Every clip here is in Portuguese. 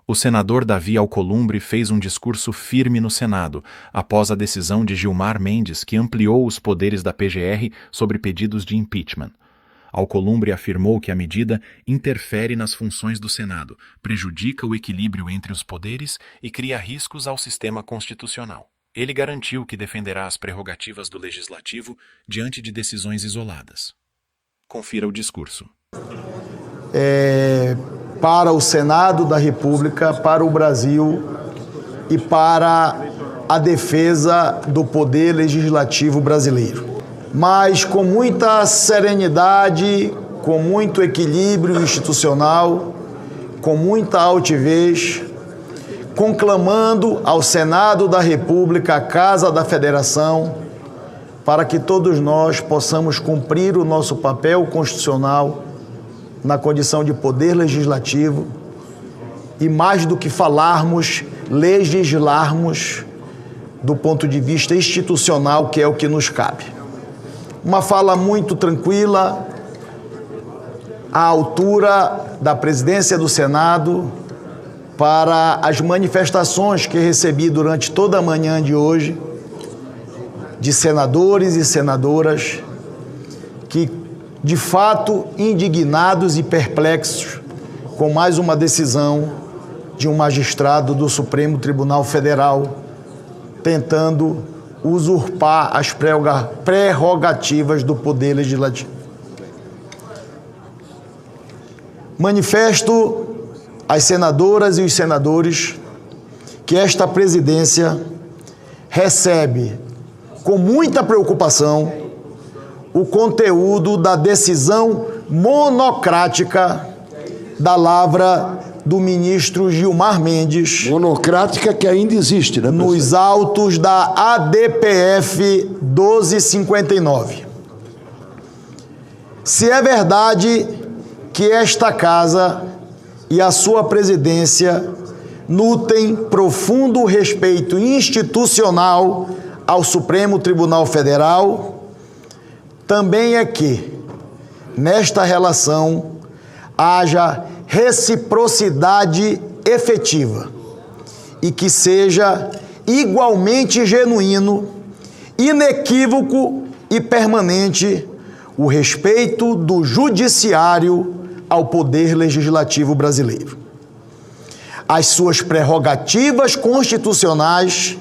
O senador Davi Alcolumbre fez um discurso firme no Senado, após a decisão de Gilmar Mendes, que ampliou os poderes da PGR sobre pedidos de impeachment. Alcolumbre afirmou que a medida interfere nas funções do Senado, prejudica o equilíbrio entre os poderes e cria riscos ao sistema constitucional. Ele garantiu que defenderá as prerrogativas do Legislativo diante de decisões isoladas. Confira o discurso. Para o Senado da República, para o Brasil e para a defesa do poder legislativo brasileiro. Mas com muita serenidade, com muito equilíbrio institucional, com muita altivez, conclamando ao Senado da República, a Casa da Federação, para que todos nós possamos cumprir o nosso papel constitucional na condição de poder legislativo e, mais do que falarmos, legislarmos do ponto de vista institucional, que é o que nos cabe. Uma fala muito tranquila, à altura da presidência do Senado, para as manifestações que recebi durante toda a manhã de hoje, de senadores e senadoras que, de fato, indignados e perplexos com mais uma decisão de um magistrado do Supremo Tribunal Federal tentando usurpar as prerrogativas do Poder Legislativo. Manifesto às senadoras e os senadores que esta presidência recebe com muita preocupação o conteúdo da decisão monocrática da lavra do ministro Gilmar Mendes. Monocrática que ainda existe, né? Nos autos da ADPF 1259. Se é verdade que esta casa e a sua presidência nutrem profundo respeito institucional ao Supremo Tribunal Federal, também é que, nesta relação, haja reciprocidade efetiva e que seja igualmente genuíno, inequívoco e permanente o respeito do judiciário ao poder legislativo brasileiro, as suas prerrogativas constitucionais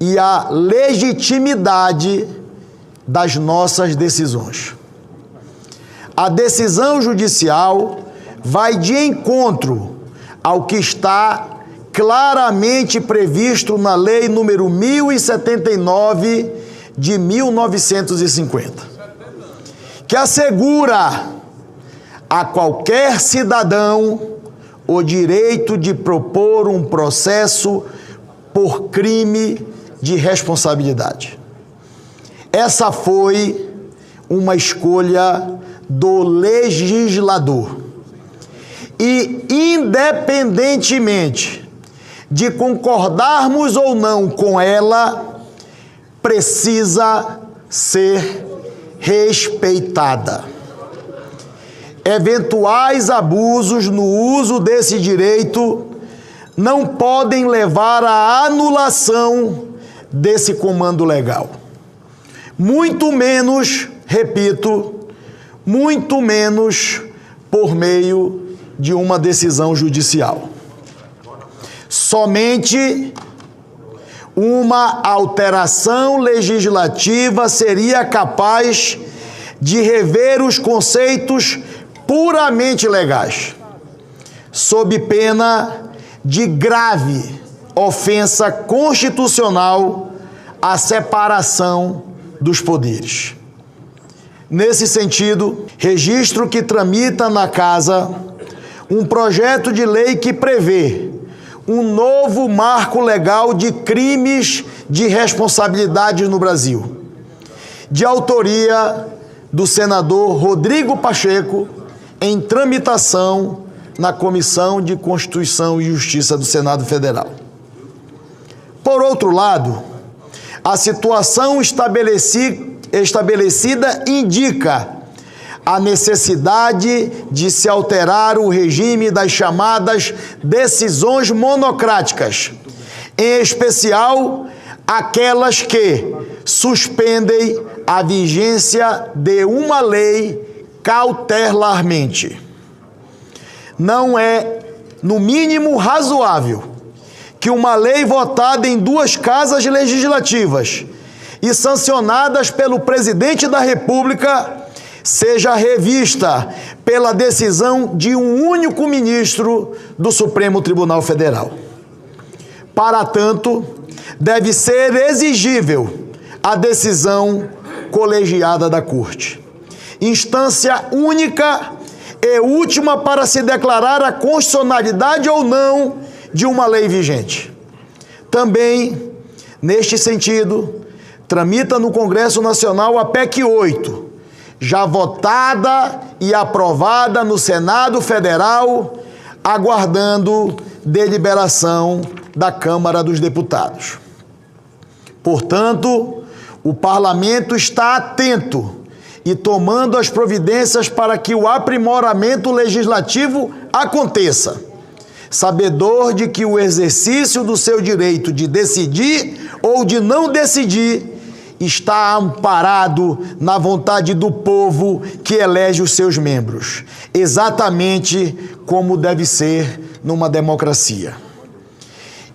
e a legitimidade das nossas decisões. A decisão judicial vai de encontro ao que está claramente previsto na Lei número 1079 de 1950, que assegura a qualquer cidadão o direito de propor um processo por crime de responsabilidade. Essa foi uma escolha do legislador. E, independentemente de concordarmos ou não com ela, precisa ser respeitada. Eventuais abusos no uso desse direito não podem levar à anulação desse comando legal. Muito menos, repito, muito menos por meio de uma decisão judicial. Somente uma alteração legislativa seria capaz de rever os conceitos puramente legais, sob pena de grave ofensa constitucional à separação dos poderes. Nesse sentido, registro que tramita na Casa um projeto de lei que prevê um novo marco legal de crimes de responsabilidade no Brasil, de autoria do senador Rodrigo Pacheco, em tramitação na Comissão de Constituição e Justiça do Senado Federal. Por outro lado, a situação estabelecida indica a necessidade de se alterar o regime das chamadas decisões monocráticas, em especial aquelas que suspendem a vigência de uma lei cautelarmente. Não é, no mínimo, razoável que uma lei votada em duas casas legislativas e sancionadas pelo presidente da República seja revista pela decisão de um único ministro do Supremo Tribunal Federal. Para tanto, deve ser exigível a decisão colegiada da Corte, instância única e última para se declarar a constitucionalidade ou não de uma lei vigente. Também, neste sentido, tramita no Congresso Nacional a PEC 8, já votada e aprovada no Senado Federal, aguardando deliberação da Câmara dos Deputados. Portanto, o Parlamento está atento e tomando as providências para que o aprimoramento legislativo aconteça, sabedor de que o exercício do seu direito de decidir ou de não decidir está amparado na vontade do povo que elege os seus membros, exatamente como deve ser numa democracia.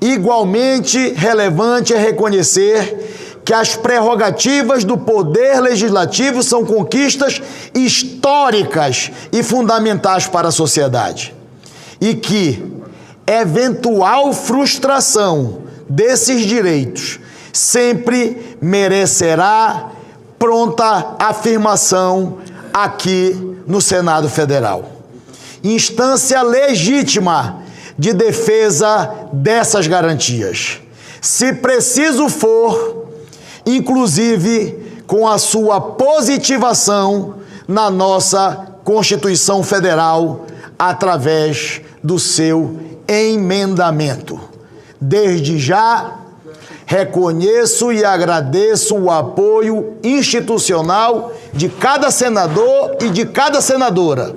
Igualmente relevante é reconhecer que as prerrogativas do poder legislativo são conquistas históricas e fundamentais para a sociedade, e que eventual frustração desses direitos sempre merecerá pronta afirmação aqui no Senado Federal. Instância legítima de defesa dessas garantias, se preciso for, inclusive com a sua positivação na nossa Constituição Federal através do seu emendamento. Desde já, reconheço e agradeço o apoio institucional de cada senador e de cada senadora.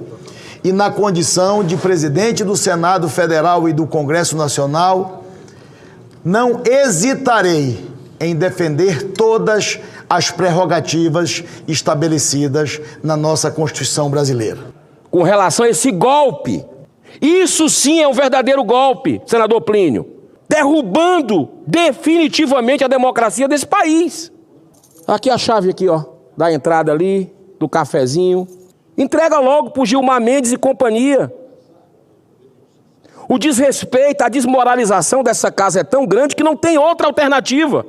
E na condição de presidente do Senado Federal e do Congresso Nacional, não hesitarei em defender todas as prerrogativas estabelecidas na nossa Constituição brasileira. Com relação a esse golpe, isso sim é um verdadeiro golpe, senador Plínio, derrubando definitivamente a democracia desse país. Aqui a chave aqui, ó, da entrada ali, do cafezinho. Entrega logo pro Gilmar Mendes e companhia. O desrespeito, a desmoralização dessa casa é tão grande que não tem outra alternativa.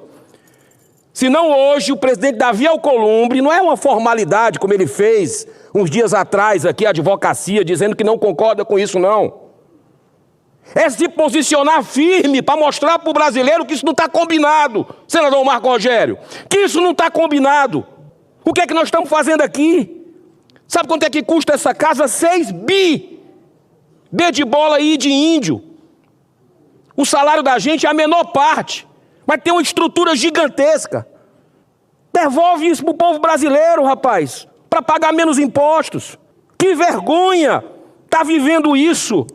Senão hoje o presidente Davi Alcolumbre, não é uma formalidade como ele fez uns dias atrás aqui, a advocacia, dizendo que não concorda com isso, não. É se posicionar firme para mostrar para o brasileiro que isso não está combinado, senador Marco Rogério, que isso não está combinado. O que é que nós estamos fazendo aqui? Sabe quanto é que custa essa casa? 6 bi. B de bola e de índio. O salário da gente é a menor parte, mas tem uma estrutura gigantesca. Devolve isso para o povo brasileiro, rapaz, para pagar menos impostos. Que vergonha tá vivendo isso.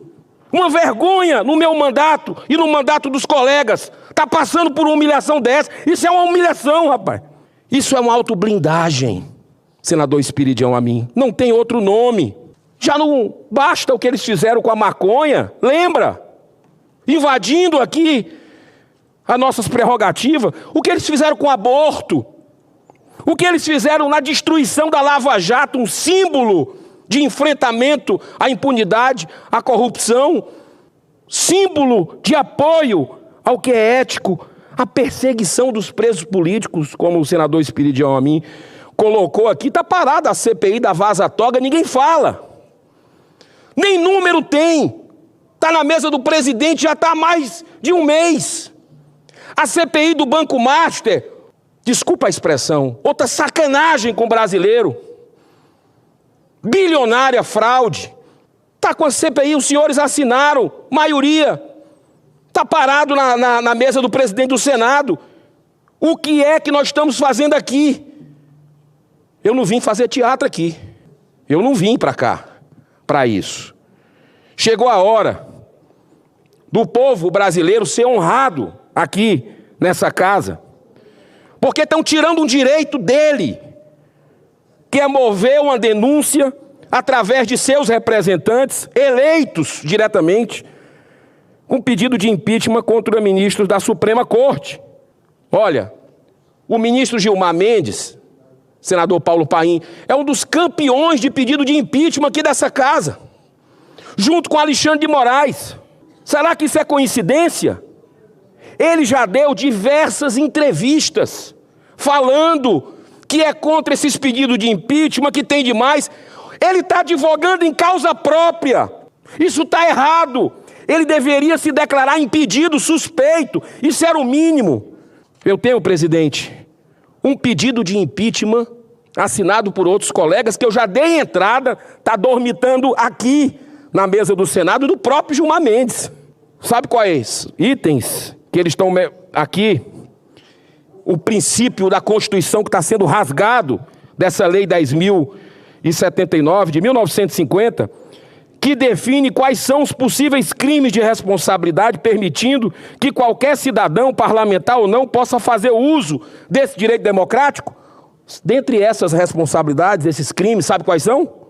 Uma vergonha no meu mandato e no mandato dos colegas. Tá passando por uma humilhação dessa. Isso é uma humilhação, rapaz. Isso é uma autoblindagem, senador Espiridião Amin. Não tem outro nome. Já não basta o que eles fizeram com a maconha, lembra? Invadindo aqui as nossas prerrogativas. O que eles fizeram com o aborto. O que eles fizeram na destruição da Lava Jato, um símbolo de enfrentamento à impunidade, à corrupção, símbolo de apoio ao que é ético, a perseguição dos presos políticos, como o senador Espiridião Amin colocou aqui. Está parada a CPI da Vaza Toga, ninguém fala. Nem número tem. Está na mesa do presidente, já está há mais de um mês. A CPI do Banco Master, desculpa a expressão, outra sacanagem com o brasileiro. Bilionária fraude. Está com a CPI, os senhores assinaram, maioria. Está parado na mesa do presidente do Senado. O que é que nós estamos fazendo aqui? Eu não vim fazer teatro aqui. Eu não vim para cá para isso. Chegou a hora do povo brasileiro ser honrado aqui nessa casa, porque estão tirando um direito dele, que é mover uma denúncia através de seus representantes, eleitos diretamente, com pedido de impeachment contra ministros da Suprema Corte. Olha, o ministro Gilmar Mendes, senador Paulo Paim, é um dos campeões de pedido de impeachment aqui dessa casa, junto com Alexandre de Moraes. Será que isso é coincidência? Ele já deu diversas entrevistas falando que é contra esses pedidos de impeachment, que tem demais. Ele está advogando em causa própria. Isso está errado. Ele deveria se declarar impedido, suspeito. Isso era o mínimo. Eu tenho, presidente, um pedido de impeachment assinado por outros colegas que eu já dei entrada, está dormitando aqui na mesa do Senado, do próprio Gilmar Mendes. Sabe quais itens que eles estão aqui? O princípio da Constituição que está sendo rasgado dessa Lei 10.079 de 1950, que define quais são os possíveis crimes de responsabilidade, permitindo que qualquer cidadão, parlamentar ou não, possa fazer uso desse direito democrático. Dentre essas responsabilidades, esses crimes, sabe quais são?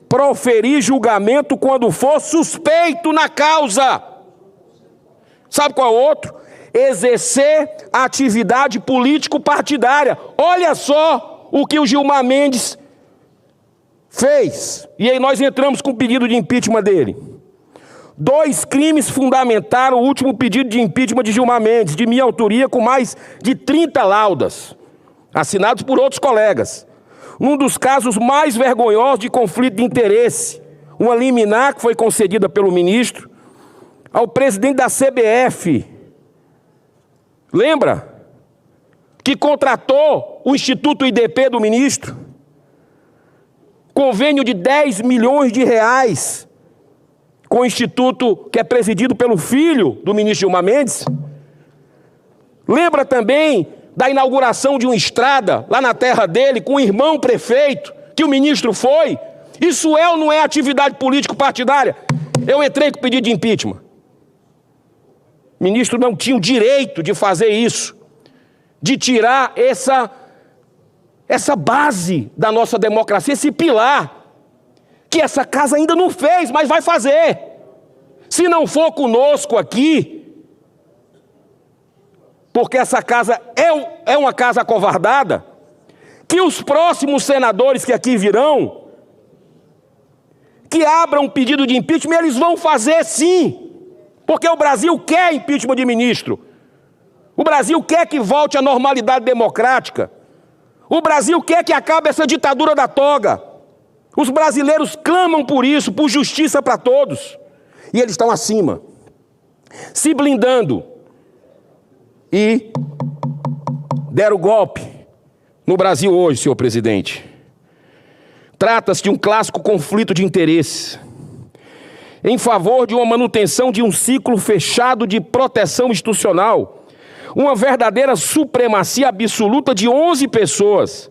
Proferir julgamento quando for suspeito na causa. Sabe qual é o outro? Exercer atividade político-partidária. Olha só o que o Gilmar Mendes fez. E aí nós entramos com o pedido de impeachment dele. 2 crimes fundamentaram o último pedido de impeachment de Gilmar Mendes, de minha autoria, com mais de 30 laudas, assinados por outros colegas. Um dos casos mais vergonhosos de conflito de interesse, uma liminar que foi concedida pelo ministro ao presidente da CBF. Lembra? Que contratou o Instituto IDP do ministro. Convênio de 10 milhões de reais com o instituto que é presidido pelo filho do ministro Gilmar Mendes. Lembra também da inauguração de uma estrada lá na terra dele com o irmão prefeito, que o ministro foi? Isso é ou não é atividade político-partidária? Eu entrei com pedido de impeachment. O ministro não tinha o direito de fazer isso, de tirar essa base da nossa democracia, esse pilar, que essa casa ainda não fez, mas vai fazer. Se não for conosco aqui, porque essa casa é uma casa acovardada, que os próximos senadores que aqui virão, que abram um pedido de impeachment, eles vão fazer sim, porque o Brasil quer impeachment de ministro, o Brasil quer que volte à normalidade democrática, o Brasil quer que acabe essa ditadura da toga, os brasileiros clamam por isso, por justiça para todos, e eles estão acima, se blindando, e deram golpe no Brasil hoje, senhor presidente. Trata-se de um clássico conflito de interesses em favor de uma manutenção de um ciclo fechado de proteção institucional, uma verdadeira supremacia absoluta de 11 pessoas,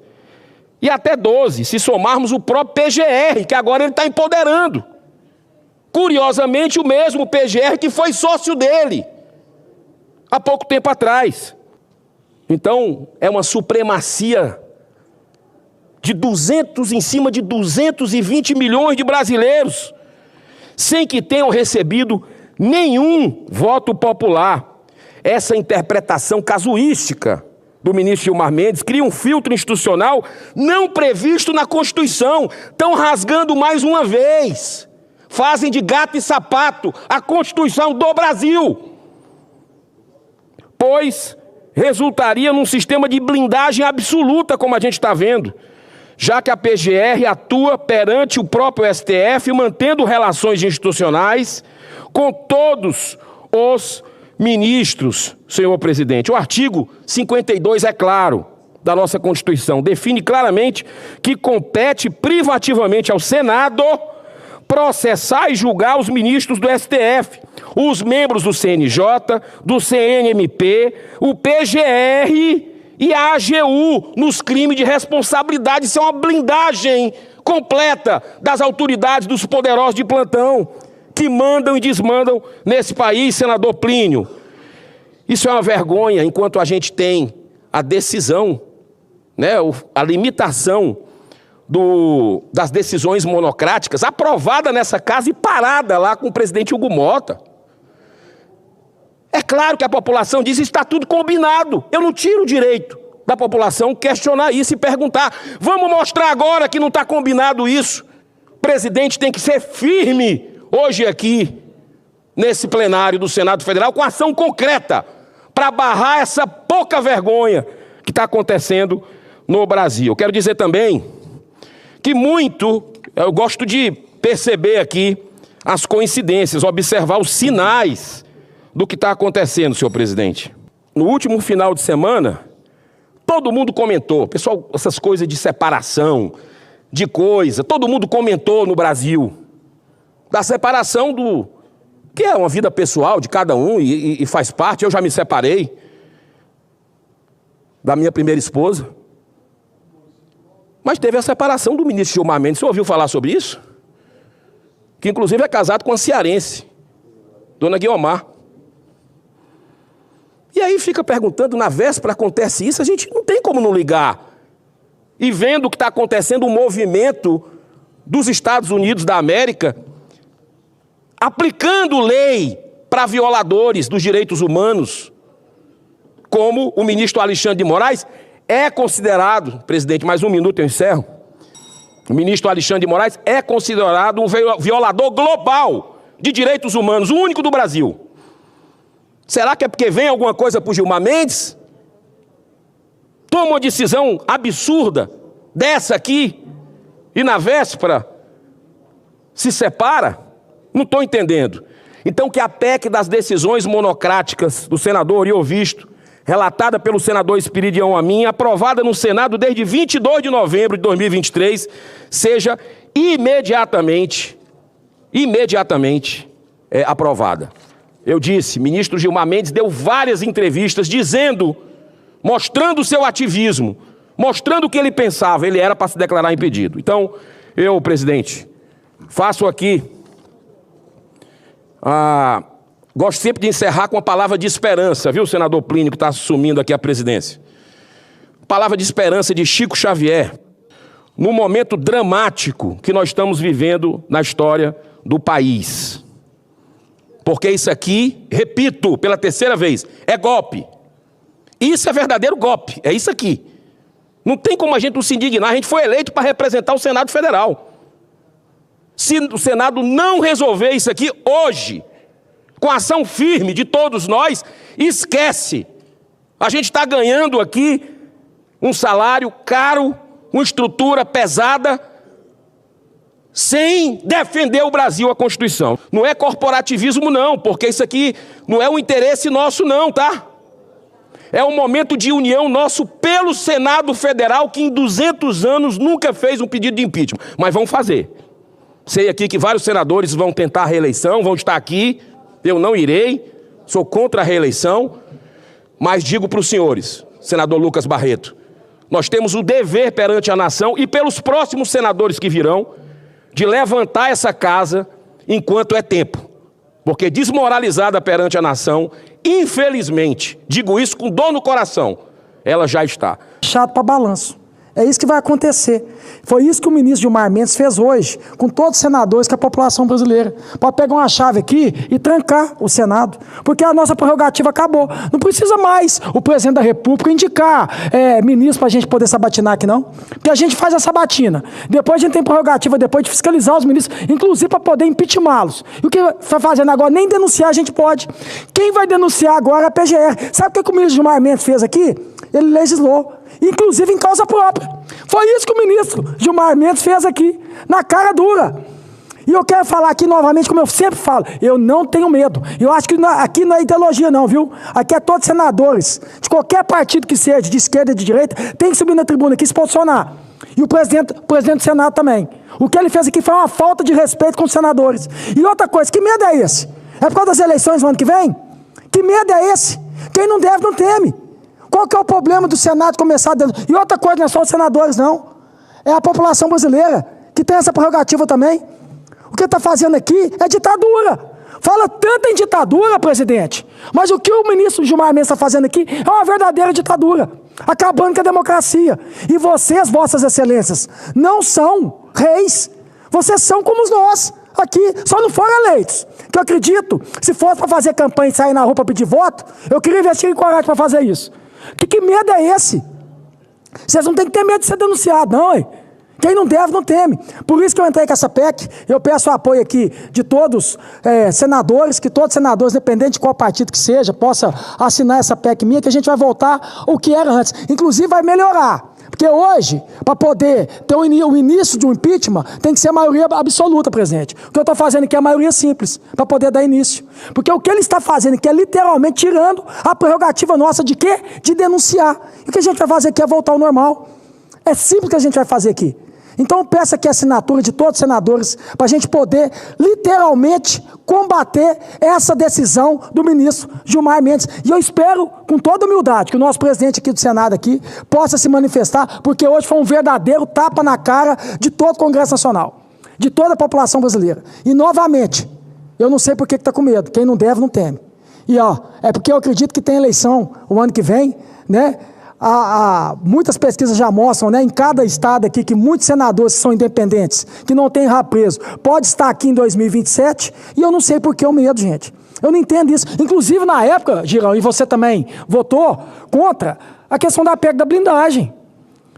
e até 12, se somarmos o próprio PGR, que agora ele está empoderando. Curiosamente, o mesmo PGR que foi sócio dele há pouco tempo atrás. Então, é uma supremacia de 200 em cima de 220 milhões de brasileiros, sem que tenham recebido nenhum voto popular. Essa interpretação casuística do ministro Gilmar Mendes cria um filtro institucional não previsto na Constituição. Estão rasgando mais uma vez. Fazem de gato e sapato a Constituição do Brasil, pois resultaria num sistema de blindagem absoluta, como a gente está vendo, já que a PGR atua perante o próprio STF, mantendo relações institucionais com todos os ministros, senhor presidente. O artigo 52 é claro da nossa Constituição, define claramente que compete privativamente ao Senado processar e julgar os ministros do STF, os membros do CNJ, do CNMP, o PGR e a AGU nos crimes de responsabilidade. Isso é uma blindagem completa das autoridades, dos poderosos de plantão, que mandam e desmandam nesse país, senador Plínio. Isso é uma vergonha, enquanto a gente tem a decisão, né, a limitação das decisões monocráticas aprovada nessa casa e parada lá com o presidente Hugo Mota. É claro que a população diz que está tudo combinado. Eu não tiro o direito da população questionar isso e perguntar. Vamos mostrar agora que não está combinado isso. O presidente tem que ser firme hoje aqui, nesse plenário do Senado Federal, com ação concreta para barrar essa pouca vergonha que está acontecendo no Brasil. Quero dizer também que eu gosto de perceber aqui as coincidências, observar os sinais do que está acontecendo, senhor presidente. No último final de semana, todo mundo comentou, pessoal, essas coisas de separação, de coisa, todo mundo comentou no Brasil, da separação que é uma vida pessoal de cada um e faz parte. Eu já me separei da minha primeira esposa. Mas teve a separação do ministro Gilmar Mendes. Você ouviu falar sobre isso? Que inclusive é casado com a cearense, dona Guiomar. E aí fica perguntando, na véspera acontece isso, a gente não tem como não ligar. E vendo o que está acontecendo, o movimento dos Estados Unidos da América, aplicando lei para violadores dos direitos humanos, como o ministro Alexandre de Moraes é considerado, presidente, mais um minuto eu encerro, o ministro Alexandre de Moraes é considerado um violador global de direitos humanos, o único do Brasil. Será que é porque vem alguma coisa para o Gilmar Mendes? Toma uma decisão absurda dessa aqui e na véspera se separa? Não estou entendendo. Então que a PEC das decisões monocráticas do senador Oriovisto, relatada pelo senador Espiridião Amin, aprovada no Senado desde 22 de novembro de 2023, seja imediatamente aprovada. Eu disse, ministro Gilmar Mendes deu várias entrevistas mostrando o seu ativismo, mostrando o que ele pensava. Ele era para se declarar impedido. Então, eu, presidente, faço aqui, gosto sempre de encerrar com a palavra de esperança, viu, senador Plínio, que está assumindo aqui a presidência. Palavra de esperança de Chico Xavier, no momento dramático que nós estamos vivendo na história do país. Porque isso aqui, repito pela terceira vez, é golpe. Isso é verdadeiro golpe, é isso aqui. Não tem como a gente não se indignar, a gente foi eleito para representar o Senado Federal. Se o Senado não resolver isso aqui hoje, com ação firme de todos nós, esquece. A gente está ganhando aqui um salário caro, uma estrutura pesada, sem defender o Brasil, a Constituição. Não é corporativismo não, porque isso aqui não é um interesse nosso não, tá? É um momento de união nosso pelo Senado Federal, que em 200 anos nunca fez um pedido de impeachment. Mas vão fazer. Sei aqui que vários senadores vão tentar a reeleição, vão estar aqui. Eu não irei, sou contra a reeleição. Mas digo para os senhores, senador Lucas Barreto, nós temos o dever perante a nação e pelos próximos senadores que virão, de levantar essa casa enquanto é tempo. Porque desmoralizada perante a nação, infelizmente, digo isso com dor no coração, ela já está. Chato para balanço. É isso que vai acontecer. Foi isso que o ministro Gilmar Mendes fez hoje, com todos os senadores, com a população brasileira. Pode pegar uma chave aqui e trancar o Senado, porque a nossa prerrogativa acabou. Não precisa mais o presidente da República indicar ministro para a gente poder sabatinar aqui, não. Porque a gente faz a sabatina. Depois a gente tem prerrogativa, depois de fiscalizar os ministros, inclusive para poder impeachmá-los. E o que está fazendo agora? Nem denunciar a gente pode. Quem vai denunciar agora é a PGR. Sabe o que o ministro Gilmar Mendes fez aqui? Ele legislou, inclusive em causa própria. Foi isso que o ministro Gilmar Mendes fez aqui, na cara dura. E eu quero falar aqui novamente, como eu sempre falo, eu não tenho medo. Eu acho que aqui não é ideologia não, viu? Aqui é todos senadores, de qualquer partido que seja, de esquerda e de direita, tem que subir na tribuna aqui e se posicionar. E o presidente do Senado também. O que ele fez aqui foi uma falta de respeito com os senadores. E outra coisa, que medo é esse? É por causa das eleições no ano que vem? Que medo é esse? Quem não deve, não teme. Qual que é o problema do Senado começar dentro? E outra coisa, não é só os senadores, não. É a população brasileira que tem essa prerrogativa também. O que está fazendo aqui é ditadura. Fala tanto em ditadura, presidente, mas o que o ministro Gilmar Mendes está fazendo aqui é uma verdadeira ditadura, acabando com a democracia. E vocês, vossas excelências, não são reis. Vocês são como nós aqui, só não foram eleitos. Que eu acredito, se fosse para fazer campanha e sair na rua para pedir voto, eu queria investir em coragem para fazer isso. Que medo é esse? Vocês não têm que ter medo de ser denunciado, não, hein? Quem não deve, não teme. Por isso que eu entrei com essa PEC. Eu peço o apoio aqui de todos senadores, que todos os senadores, independente de qual partido que seja, possa assinar essa PEC minha, que a gente vai voltar ao que era antes. Inclusive vai melhorar. Porque hoje, para poder ter o início de um impeachment, tem que ser a maioria absoluta, presidente. O que eu estou fazendo aqui é a maioria simples, para poder dar início. Porque o que ele está fazendo aqui é literalmente tirando a prerrogativa nossa de quê? De denunciar. E o que a gente vai fazer aqui é voltar ao normal. É simples o que a gente vai fazer aqui. Então eu peço aqui a assinatura de todos os senadores para a gente poder literalmente combater essa decisão do ministro Gilmar Mendes. E eu espero, com toda humildade, que o nosso presidente aqui do Senado aqui possa se manifestar, porque hoje foi um verdadeiro tapa na cara de todo o Congresso Nacional, de toda a população brasileira. E novamente, eu não sei por que está com medo, quem não deve não teme. E é porque eu acredito que tem eleição o ano que vem, né? Muitas pesquisas já mostram, né, em cada estado aqui, que muitos senadores que são independentes, que não têm rabo preso, pode estar aqui em 2027, e eu não sei por que o medo, gente. Eu não entendo isso. Inclusive, na época, Girão, e você também votou contra a questão da PEC da blindagem.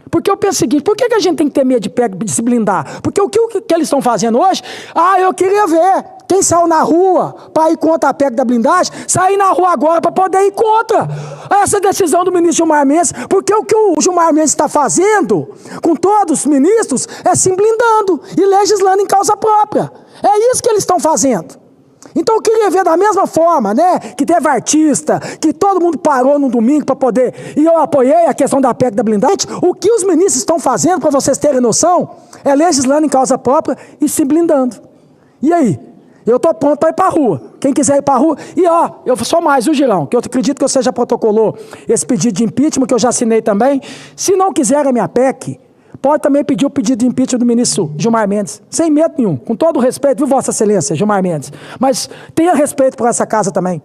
Porque eu penso o seguinte, por que a gente tem que ter medo de se blindar? Porque o que eles estão fazendo hoje, eu queria ver quem saiu na rua para ir contra a PEC da blindagem, sair na rua agora para poder ir contra essa decisão do ministro Gilmar Mendes, porque o que o Gilmar Mendes está fazendo com todos os ministros é se blindando e legislando em causa própria. É isso que eles estão fazendo. Então eu queria ver da mesma forma, né, que teve artista, que todo mundo parou no domingo para poder, e eu apoiei a questão da PEC da blindagem. O que os ministros estão fazendo, para vocês terem noção, é legislando em causa própria e se blindando. E aí? Eu estou pronto para ir para a rua. Quem quiser ir para a rua. E eu sou mais, viu, Girão? Que eu acredito que você já protocolou esse pedido de impeachment, que eu já assinei também. Se não quiser a minha PEC, pode também pedir o pedido de impeachment do ministro Gilmar Mendes. Sem medo nenhum. Com todo o respeito, viu, Vossa Excelência, Gilmar Mendes? Mas tenha respeito por essa casa também.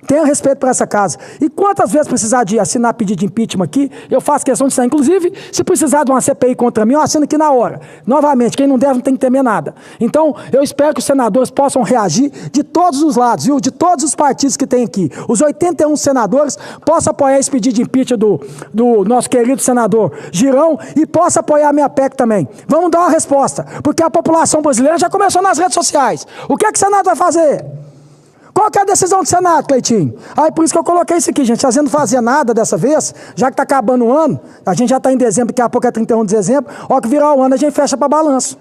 Tenha respeito por essa casa. E quantas vezes precisar de assinar pedido de impeachment aqui, eu faço questão de assinar. Inclusive, se precisar de uma CPI contra mim, eu assino aqui na hora. Novamente, quem não deve não tem que temer nada. Então, eu espero que os senadores possam reagir de todos os lados, viu? De todos os partidos que tem aqui. Os 81 senadores possam apoiar esse pedido de impeachment do nosso querido senador Girão e possam apoiar a minha PEC também. Vamos dar uma resposta, porque a população brasileira já começou nas redes sociais. O que é que o Senado vai fazer? Qual que é a decisão do Senado, Cleitinho? Por isso que eu coloquei isso aqui, gente. Fazendo fazer nada dessa vez, já que está acabando o ano, a gente já está em dezembro, daqui a pouco é 31 de dezembro, ó que virar o ano a gente fecha para balanço.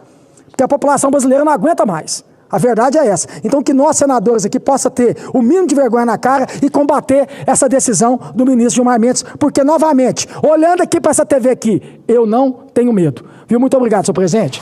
Porque a população brasileira não aguenta mais. A verdade é essa. Então que nós, senadores aqui, possa ter o mínimo de vergonha na cara e combater essa decisão do ministro Gilmar Mendes, porque, novamente, olhando aqui para essa TV aqui, eu não tenho medo. Viu? Muito obrigado, senhor presidente.